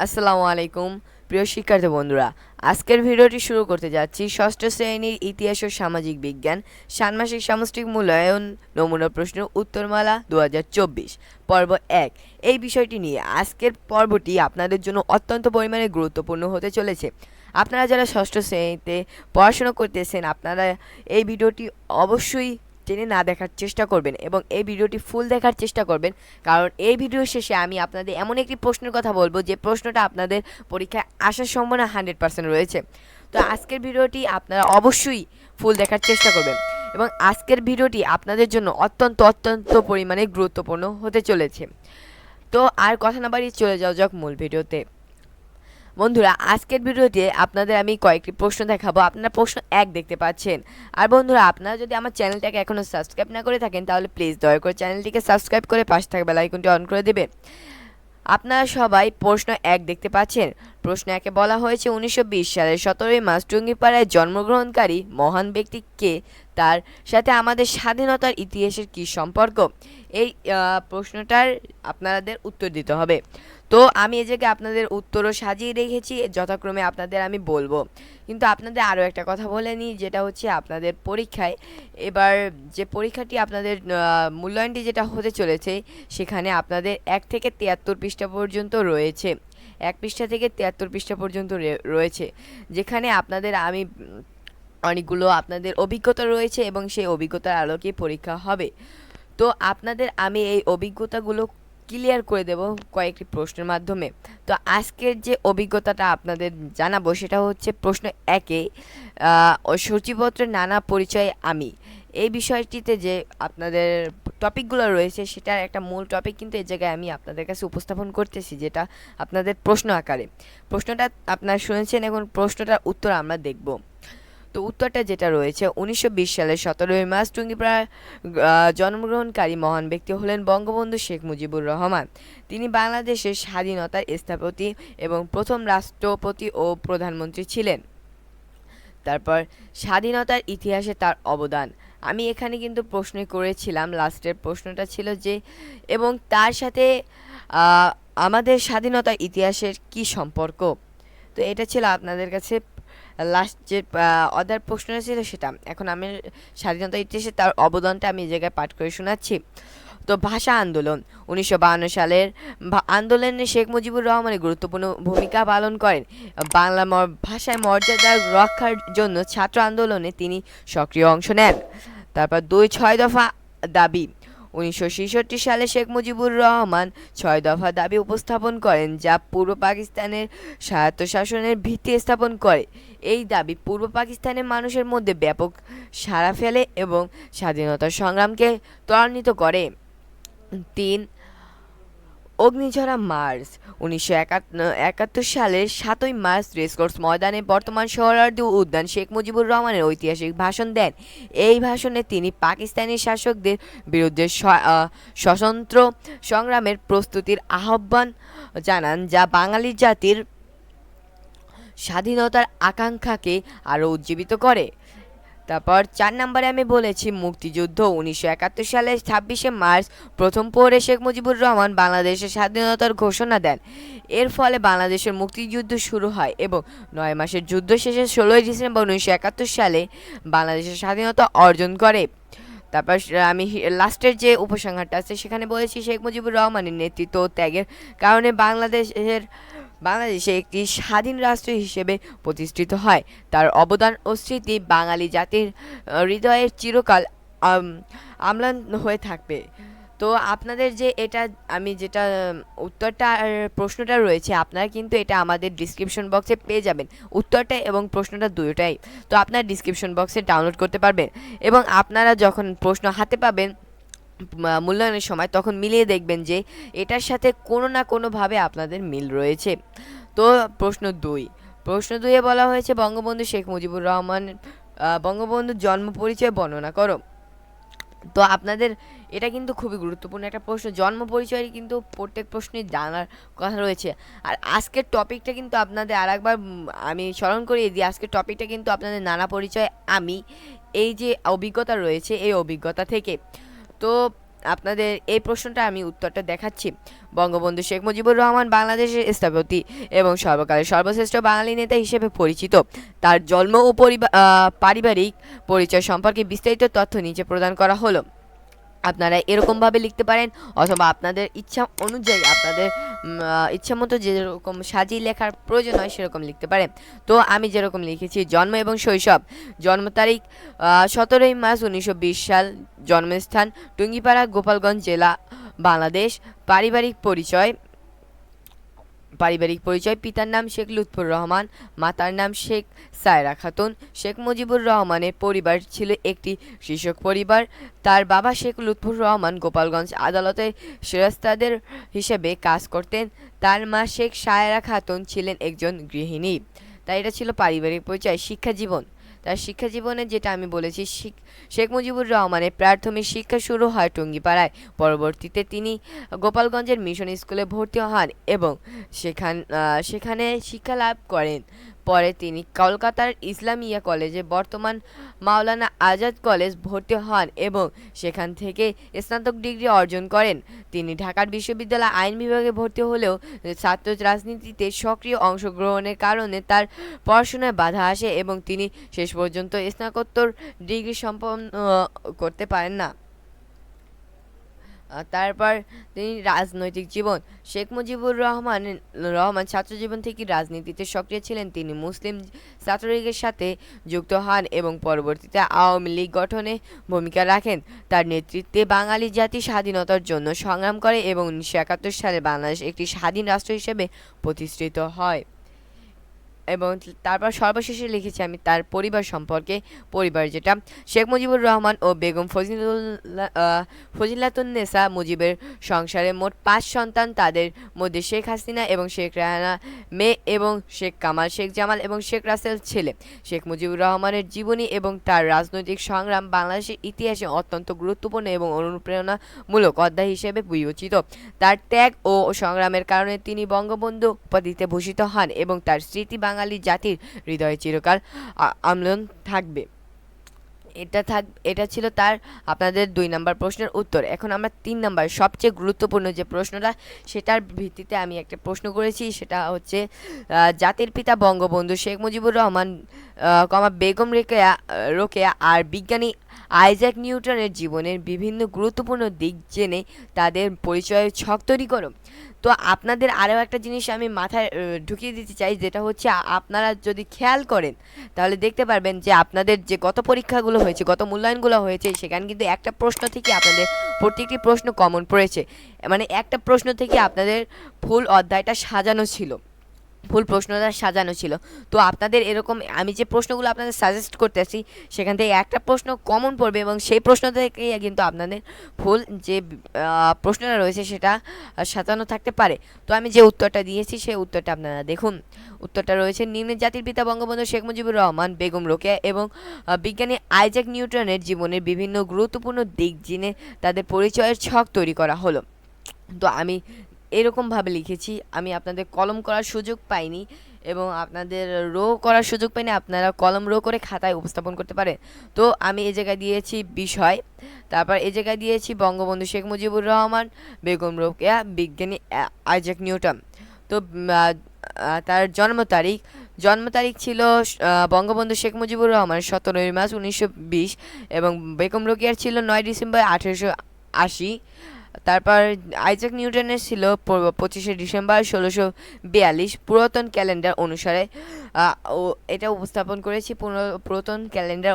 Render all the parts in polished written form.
আসসালামু আলাইকুম প্রিয় শিক্ষার্থী বন্ধুরা। আজকের ভিডিওটি শুরু করতে যাচ্ছি ষষ্ঠ শ্রেণীর ইতিহাস ও সামাজিক বিজ্ঞান ষান্মাসিক সামষ্টিক মূল্যায়ন নমুনা প্রশ্নের উত্তরমালা 2024 পর্ব 1। এই বিষয়টি নিয়ে আজকের পর্বটি আপনাদের জন্য অত্যন্ত পরিমাণে গুরুত্বপূর্ণ হতে চলেছে। আপনারা যারা ষষ্ঠ শ্রেণীতে পড়াশোনা করতেছেন, আপনারা এই ভিডিওটি অবশ্যই টেনে না দেখার চেষ্টা করবেন এবং এই ভিডিওটি ফুল দেখার চেষ্টা করবেন, কারণ এই ভিডিও শেষে আমি আপনাদের এমন একটি প্রশ্নের কথা বলবো যে প্রশ্নটা আপনাদের পরীক্ষায় আসার সম্ভাবনা 100% রয়েছে। তো আজকের ভিডিওটি আপনারা অবশ্যই ফুল দেখার চেষ্টা করবেন এবং আজকের ভিডিওটি আপনাদের জন্য অত্যন্ত পরিমাণে গুরুত্বপূর্ণ হতে চলেছে। তো আর কথা না বাড়িয়ে চলে যাওয়া যাক মূল ভিডিওতে। বন্ধুরা, আজকের ভিডিওতে আপনাদের আমি কয়েকটি প্রশ্ন দেখাবো। আপনারা প্রশ্ন 1 দেখতে পাচ্ছেন। আর বন্ধুরা, আপনারা যদি আমার চ্যানেলটাকে এখনও সাবস্ক্রাইব না করে থাকেন তাহলে প্লিজ দয়া করে চ্যানেলটিকে সাবস্ক্রাইব করে পাশে থাকা বেল আইকনটি অন করে দেবেন। আপনারা সবাই প্রশ্ন 1 দেখতে পাচ্ছেন। প্রশ্ন 1-এ বলা হয়েছে 1920 সালের 17 মার্চ টুঙ্গিপাড়ায় জন্মগ্রহণকারী মহান ব্যক্তি কে? তার সাথে আমাদের স্বাধীনতার ইতিহাসের কী সম্পর্ক? এই প্রশ্নটার আপনাদের উত্তর দিতে হবে। তো আমি এই জায়গায় আপনাদের উত্তরও সাজিয়ে রেখেছি, যথাক্রমে আপনাদের আমি বলবো। কিন্তু আপনাদের আরও একটা কথা বলে নিই, যেটা হচ্ছে আপনাদের পরীক্ষায় এবার যে পরীক্ষাটি আপনাদের মূল্যায়নটি যেটা হতে চলেছে, সেখানে আপনাদের 1 থেকে 73 পৃষ্ঠা পর্যন্ত রয়েছে। 1 পৃষ্ঠা থেকে 73 পৃষ্ঠা পর্যন্ত রয়েছে, যেখানে আপনাদের আমি অনেকগুলো আপনাদের অভিজ্ঞতা রয়েছে এবং সেই অভিজ্ঞতার আলোকে পরীক্ষা হবে। তো আপনাদের আমি এই অভিজ্ঞতাগুলো ক্লিয়ার করে দেব কয়েকটি প্রশ্নের মাধ্যমে। তো আজকের যে অভিজ্ঞতাটা আপনাদের জানাবো সেটা হচ্ছে প্রশ্ন 1-এ সূচিপত্রের নানা পরিচয় আমি। এই বিষয়টিতে যে আপনাদের টপিকগুলো রয়েছে সেটার একটা মূল টপিক কিন্তু এই জায়গায় আমি আপনাদের কাছে উপস্থাপন করতেছি, যেটা আপনাদের প্রশ্ন আকারে। প্রশ্নটা আপনারা শুনেছেন, এখন প্রশ্নটার উত্তর আমরা দেখব। তো উত্তরটা যেটা রয়েছে, 1920 সালের 17 মার্চ টুঙ্গিপাড়ায় জন্মগ্রহণকারী মহান ব্যক্তি হলেন বঙ্গবন্ধু শেখ মুজিবুর রহমান। তিনি বাংলাদেশের স্বাধীনতার স্থপতি এবং প্রথম রাষ্ট্রপতি ও প্রধানমন্ত্রী ছিলেন। তারপর স্বাধীনতার ইতিহাসে তার অবদান। আমি এখানে কিন্তু প্রশ্ন করেছিলাম, লাস্টের প্রশ্নটা ছিল যে এবং তার সাথে আমাদের স্বাধীনতার ইতিহাসের কি সম্পর্ক। তো এটা ছিল আপনাদের কাছে লাস্ট যে অদার প্রশ্নটা ছিল সেটা। এখন আমি স্বাধীনতা ইতিহাসে তার অবদানটা আমি এই জায়গায় পাঠ করে শোনাচ্ছি। তো ভাষা আন্দোলন 1952 সালের আন্দোলনে শেখ মুজিবুর রহমান গুরুত্বপূর্ণ ভূমিকা পালন করেন। বাংলা ভাষায় মর্যাদা রক্ষার জন্য ছাত্র আন্দোলনে তিনি সক্রিয় অংশ নেন। তারপর 6 দফা দাবি 1966 সালে শেখ মুজিবুর রহমান 6 দফা দাবি উপস্থাপন করেন, যা পূর্ব পাকিস্তানের স্বায়ত্তশাসনের ভিত্তি স্থাপন করে। এই দাবি পূর্ব পাকিস্তানের মানুষের মধ্যে ব্যাপক সাড়া ফেলে এবং স্বাধীনতা সংগ্রামকে ত্বরান্বিত করে। 3 অগ্নিঝরা মার্চ 1971 সালের 7 মার্চ রেসকোর্স ময়দানে বর্তমান সোহরাওয়ার্দী উদ্যান শেখ মুজিবুর রহমানের ঐতিহাসিক ভাষণ দেন। এই ভাষণে তিনি পাকিস্তানি শাসকদের বিরুদ্ধে সশস্ত্র সংগ্রামের প্রস্তুতির আহ্বান জানান, যা বাঙালি জাতির স্বাধীনতার আকাঙ্ক্ষাকে আরও উজ্জীবিত করে। তারপর 4 নম্বরে আমি বলেছি মুক্তিযুদ্ধ 1971 সালের 26 মার্চ প্রথম পরে শেখ মুজিবুর রহমান বাংলাদেশের স্বাধীনতার ঘোষণা দেন। এর ফলে বাংলাদেশের মুক্তিযুদ্ধ শুরু হয় এবং 9 মাসের যুদ্ধ শেষে 16 ডিসেম্বর 1971 সালে বাংলাদেশের স্বাধীনতা অর্জন করে। তারপর আমি লাস্টের যে উপসংহারটা আছে সেখানে বলেছি শেখ মুজিবুর রহমানের নেতৃত্ব ও ত্যাগের কারণে বাংলাদেশে একটি স্বাধীন রাষ্ট্র হিসেবে প্রতিষ্ঠিত হয়। তার অবদান ও স্মৃতি বাঙালি জাতির হৃদয়ে চিরকাল আম্লান হয়ে থাকবে। তো আপনাদের যে এটা আমি যেটা উত্তরটা আর প্রশ্নটা রয়েছে, আপনারা কিন্তু এটা আমাদের ডিসক্রিপশন বক্সে পেয়ে যাবেন, উত্তরটা এবং প্রশ্নটা দুটোটাই। তো আপনারা ডিসক্রিপশন বক্সে ডাউনলোড করতে পারবেন এবং আপনারা যখন প্রশ্ন হাতে পাবেন মূল্যায়নের সময় তখন মিলিয়ে দেখবেন যে এটার সাথে কোনো না কোনোভাবে আপনাদের মিল রয়েছে। তো প্রশ্ন 2-এ বলা হয়েছে বঙ্গবন্ধু শেখ মুজিবুর রহমান বঙ্গবন্ধুর জন্ম পরিচয় বর্ণনা করো। তো আপনাদের এটা কিন্তু খুবই গুরুত্বপূর্ণ একটা প্রশ্ন। জন্ম পরিচয় কিন্তু প্রত্যেক প্রশ্নেই জানার কথা রয়েছে। আর আজকের টপিকটা কিন্তু আপনাদের আরেকবার আমি স্মরণ করিয়ে দিই, আজকের টপিকটা কিন্তু আপনাদের নানা পরিচয় আমি, এই যে অভিজ্ঞতা রয়েছে এই অভিজ্ঞতা থেকে। তো আপনাদের এই প্রশ্নটা আমি উত্তরটা দেখাচ্ছি। বঙ্গবন্ধু শেখ মুজিবুর রহমান বাংলাদেশের স্থপতি এবং সর্বকালের সর্বশ্রেষ্ঠ বাঙালি নেতা হিসেবে পরিচিত। তার জন্ম ও পারিবারিক পরিচয় সম্পর্কে বিস্তারিত তথ্য নিচে প্রদান করা হলো। আপনারা এরকমভাবে লিখতে পারেন, অথবা আপনাদের ইচ্ছা অনুযায়ী আপনাদের ইচ্ছা মতো যেরকম সাজিয়ে লেখার প্রয়োজন হয় সেরকম লিখতে পারেন। তো আমি যেরকম লিখেছি, জন্ম এবং শৈশব। জন্ম তারিখ 17ই মার্চ 1920 সাল। জন্মস্থান টুঙ্গিপাড়া, গোপালগঞ্জ জেলা, বাংলাদেশ। পারিবারিক পরিচয়, পিতার নাম শেখ লুৎফর রহমান, মাতার নাম শেখ সায়রা খাতুন। শেখ মুজিবুর রহমানের পরিবার ছিল একটি কৃষক পরিবার। তার বাবা শেখ লুৎফর রহমান গোপালগঞ্জ আদালতের সেরাস্তাদের হিসেবে কাজ করতেন। তার মা শেখ সায়রা খাতুন ছিলেন একজন গৃহিণী। তাই এটা ছিল পারিবারিক পরিচয়। শিক্ষা জীবন। তার শিক্ষা জীবনে যেটা আমি বলেছি, শেখ মুজিবুর রহমানের প্রাথমিক শিক্ষা শুরু হয় টুঙ্গিপাড়ায়। পরবর্তীতে তিনি গোপালগঞ্জের মিশন স্কুলে ভর্তি হন এবং সেখানে শিক্ষা লাভ করেন। পরে তিনি কলকাতার ইসলামিয়া কলেজে, বর্তমান মাওলানা আজাদ কলেজ, ভর্তি হন এবং সেখান থেকে স্নাতক ডিগ্রি অর্জন করেন। তিনি ঢাকার বিশ্ববিদ্যালয় আইন বিভাগে ভর্তি হলেও ছাত্র রাজনীতিতে সক্রিয় অংশগ্রহণের কারণে তার পড়াশোনায় বাধা আসে এবং তিনি শেষ পর্যন্ত স্নাতকোত্তর ডিগ্রি সম্পন্ন করতে পারেন না। তারপর তিনি রাজনৈতিক জীবন। শেখ মুজিবুর রহমান ছাত্রজীবন থেকে রাজনীতিতে সক্রিয় ছিলেন। তিনি মুসলিম ছাত্রলীগের সাথে যুক্ত হন এবং পরবর্তীতে আওয়ামী লীগ গঠনে ভূমিকা রাখেন। তার নেতৃত্বে বাঙালি জাতি স্বাধীনতার জন্য সংগ্রাম করে এবং 1971 সালে বাংলাদেশ একটি স্বাধীন রাষ্ট্র হিসেবে প্রতিষ্ঠিত হয়। এবং তারপর সর্বশেষে লিখেছি আমি তার পরিবার সম্পর্কে। পরিবার যেটা, শেখ মুজিবুর রহমান ও বেগম ফজিলাতুন্নেসা মুজিবের সংসারে মোট 5 সন্তান। তাদের মধ্যে শেখ হাসিনা এবং শেখ রেহানা মেয়ে এবং শেখ কামাল, শেখ জামাল এবং শেখ রাসেল ছেলে। শেখ মুজিবুর রহমানের জীবনী এবং তার রাজনৈতিক সংগ্রাম বাংলাদেশের ইতিহাসে অত্যন্ত গুরুত্বপূর্ণ এবং অনুপ্রেরণামূলক অধ্যায় হিসেবে বিবেচিত। তার ত্যাগ ও সংগ্রামের কারণে তিনি বঙ্গবন্ধু উপাধিতে ভূষিত হন এবং তার স্মৃতি বাঙালি জাতির হৃদয়ে চিরকাল আম্লান থাকবে। এটা ছিল তার আপনাদের 2 নম্বর প্রশ্নের উত্তর। এখন আমরা 3 নম্বর সবচেয়ে গুরুত্বপূর্ণ যে প্রশ্নটা, সেটার ভিত্তিতে আমি একটা প্রশ্ন করেছি। সেটা হচ্ছে জাতির পিতা বঙ্গবন্ধু শেখ মুজিবুর রহমান, বেগম রোকেয়া আর বিজ্ঞানী আইজ্যাক নিউটনের জীবনের বিভিন্ন গুরুত্বপূর্ণ দিক জেনে তাদের পরিচয়ের ছক তৈরি করো। তো আপনাদের আরও একটা জিনিস আমি মাথায় ঢুকিয়ে দিতে চাই, যেটা হচ্ছে আপনারা যদি খেয়াল করেন তাহলে দেখতে পারবেন যে আপনাদের যে গত পরীক্ষাগুলো হয়েছে, গত মূল্যায়নগুলো হয়েছে, সেখানে কিন্তু একটা প্রশ্ন থেকে আপনাদের প্রত্যেকটি প্রশ্ন কমন পড়েছে। মানে একটা প্রশ্ন থেকে আপনাদের ফুল অধ্যায়টা সাজানো ছিল, ফুল প্রশ্নটা সাজানো ছিল। তো আপনাদের এরকম আমি যে প্রশ্নগুলো আপনাদের সাজেস্ট করতেছি সেখান থেকে একটা প্রশ্ন কমন পড়বে এবং সেই প্রশ্ন থেকে কিন্তু আপনাদের ফুল যে প্রশ্নটা রয়েছে সেটা সাজানো থাকতে পারে। তো আমি যে উত্তরটা দিয়েছি সেই উত্তরটা আপনারা দেখুন। উত্তরটা রয়েছে, নিম্নে জাতির পিতা বঙ্গবন্ধু শেখ মুজিবুর রহমান, বেগম রোকেয়া এবং বিজ্ঞানী আইজ্যাক নিউটনের জীবনের বিভিন্ন গুরুত্বপূর্ণ দিক জেনে তাদের পরিচয়ের ছক তৈরি করা হলো। তো আমি এরকমভাবে লিখেছি। আমি আপনাদের কলম করার সুযোগ পাইনি এবং আপনাদের রো করার সুযোগ পাইনি। আপনারা কলম রো করে খাতায় উপস্থাপন করতে পারেন। তো আমি এই জায়গায় দিয়েছি বিষয়, তারপর এই জায়গায় দিয়েছি বঙ্গবন্ধু শেখ মুজিবুর রহমান, বেগম রোকেয়া, বিজ্ঞানী আইজ্যাক নিউটন। তো তার জন্ম তারিখ ছিল বঙ্গবন্ধু শেখ মুজিবুর রহমান 17ই মার্চ 1920 এবং বেগম রোকেয়ার ছিল 9 ডিসেম্বর 1880। তারপর আইজ্যাক নিউটনের ছিল 25শে ডিসেম্বর 1642 পুরাতন ক্যালেন্ডার অনুসারে। এটা উপস্থাপন করেছি পুরাতন ক্যালেন্ডার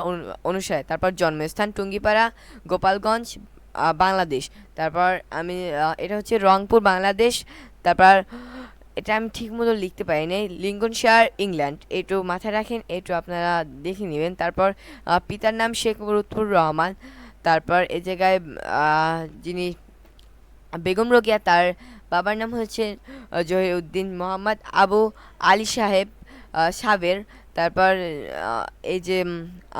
অনুসারে। তারপর জন্মস্থান টুঙ্গিপাড়া, গোপালগঞ্জ, বাংলাদেশ। তারপর আমি এটা হচ্ছে রংপুর, বাংলাদেশ। তারপর এটা আমি ঠিক মতো লিখতে পারিনি, লিঙ্কনশায়ার, ইংল্যান্ড। একটু মাথায় রাখেন, একটু আপনারা দেখে নেবেন। তারপর পিতার নাম শেখ লুৎফর রহমান। তারপর এই জায়গায় যিনি বেগম রোকেয়া, তার বাবার নাম হচ্ছে জহিরউদ্দিন মোহাম্মদ আবু আলী সাবের। তারপর এই যে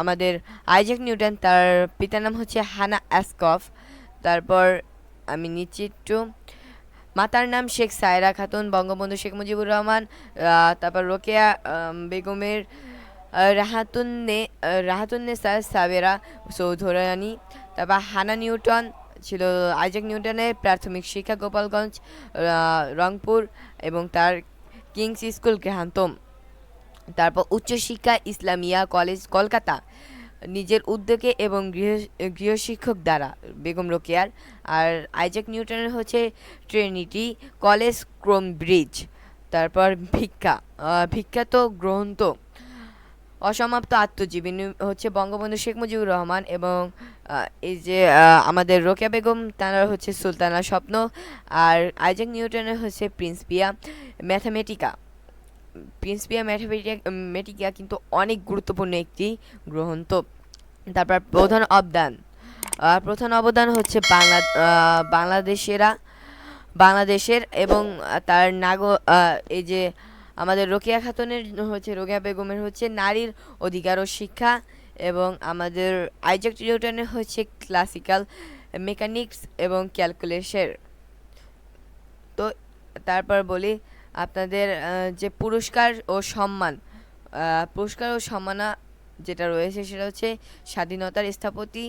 আমাদের আইজ্যাক নিউটন, তার পিতার নাম হচ্ছে হানা অ্যাসকফ। তারপর আমি নিচ্ছি একটু, মাতার নাম শেখ সায়রা খাতুন, বঙ্গবন্ধু শেখ মুজিবুর রহমান। তারপর রোকেয়া বেগমের রাহাতুন্নেসা সাবেরা চৌধুরানী। তারপর হানা নিউটন ছিল আইজাক নিউটনের প্রাথমিক শিক্ষা গোপালগঞ্জ, রংপুর এবং তার কিংস স্কুল গ্রাহান্তম। তারপর উচ্চশিক্ষা ইসলামিয়া কলেজ কলকাতা, নিজের উদ্যোগে এবং গৃহশিক্ষক দ্বারা, বেগম রোকেয়ার। আর আইজাক নিউটনের হচ্ছে ট্রিনিটি কলেজ ক্রোমব্রিজ। তারপর বিখ্যাত গ্রন্থ অসমাপ্ত আত্মজীবনী হচ্ছে বঙ্গবন্ধু শেখ মুজিবুর রহমান এবং এই যে আমাদের রোকেয়া বেগম তারা হচ্ছে সুলতানা স্বপ্ন। আর আইজাক নিউটনের হচ্ছে ম্যাথামেটিকা ম্যাথমেটিকা কিন্তু অনেক গুরুত্বপূর্ণ একটি গ্রন্থ। তারপর প্রধান অবদান হচ্ছে বাংলাদেশের এবং তার এই যে আমাদের রোকেয়া খাতুনের হচ্ছে রোকেয়া বেগমের হচ্ছে নারীর অধিকার ও শিক্ষা, এবং আমাদের আইজাক নিউটনের হচ্ছে ক্লাসিক্যাল মেকানিক্স এবং ক্যালকুলেশন। তো তারপর বলি আপনাদের যে পুরস্কার ও সম্মাননা যেটা রয়েছে সেটা হচ্ছে স্বাধীনতার স্থপতি,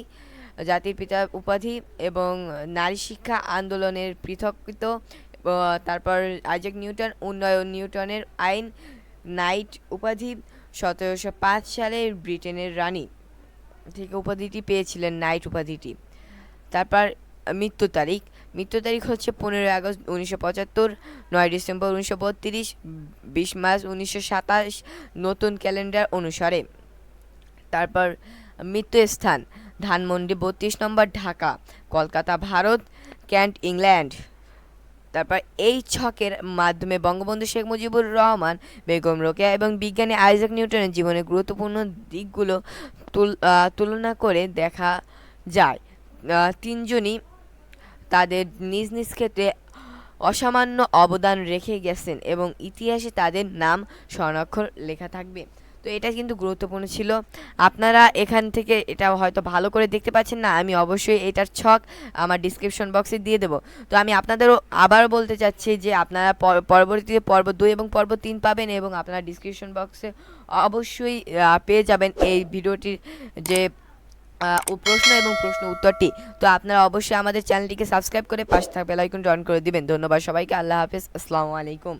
জাতির পিতা উপাধি এবং নারী শিক্ষা আন্দোলনের পৃথকৃত। তারপর আইজাক নিউটনের আইন নাইট উপাধি, 1705 সালে ব্রিটেনের রানী থেকে উপাধিটি পেয়েছিলেন, নাইট উপাধিটি। তারপর মৃত্যু তারিখ হচ্ছে 15 আগস্ট 1975, 9 ডিসেম্বর 1932, 20 মার্চ 1927 নতুন ক্যালেন্ডার অনুসারে। তারপর মৃত্যু স্থান ধানমন্ডি 32 নম্বর, ঢাকা, কলকাতা ভারত, কেন্ট ইংল্যান্ড। তারপর এই ছকের মাধ্যমে বঙ্গবন্ধু শেখ মুজিবুর রহমান, বেগম রোকেয়া এবং বিজ্ঞানী আইজাক নিউটনের জীবনের গুরুত্বপূর্ণ দিকগুলো তুলনা করে দেখা যায়। তিনজনই তাদের নিজ নিজ ক্ষেত্রে অসামান্য অবদান রেখে গেছেন এবং ইতিহাসে তাদের নাম স্বর্ণাক্ষর লেখা থাকবে। তো এটা কিন্তু গুরুত্বপূর্ণ ছিল। আপনারা এখান থেকে এটা হয়তো ভালো করে দেখতে পাচ্ছেন না, আমি অবশ্যই এটার ছক আমার ডিসক্রিপশন বক্সে দিয়ে দেবো। তো আমি আপনাদেরও আবার বলতে চাচ্ছি যে আপনারা পরবর্তীতে পর্ব 2 এবং পর্ব 3 পাবেন এবং আপনারা ডিসক্রিপশন বক্সে অবশ্যই পেয়ে যাবেন এই ভিডিওটির যে প্রশ্ন এবং প্রশ্ন উত্তরটি। তো আপনারা অবশ্যই আমাদের চ্যানেলটিকে সাবস্ক্রাইব করে পাশে থাকা বেল আইকনটি অন করে দিবেন। ধন্যবাদ সবাইকে, আল্লাহ হাফেজ, আসসালামু আলাইকুম।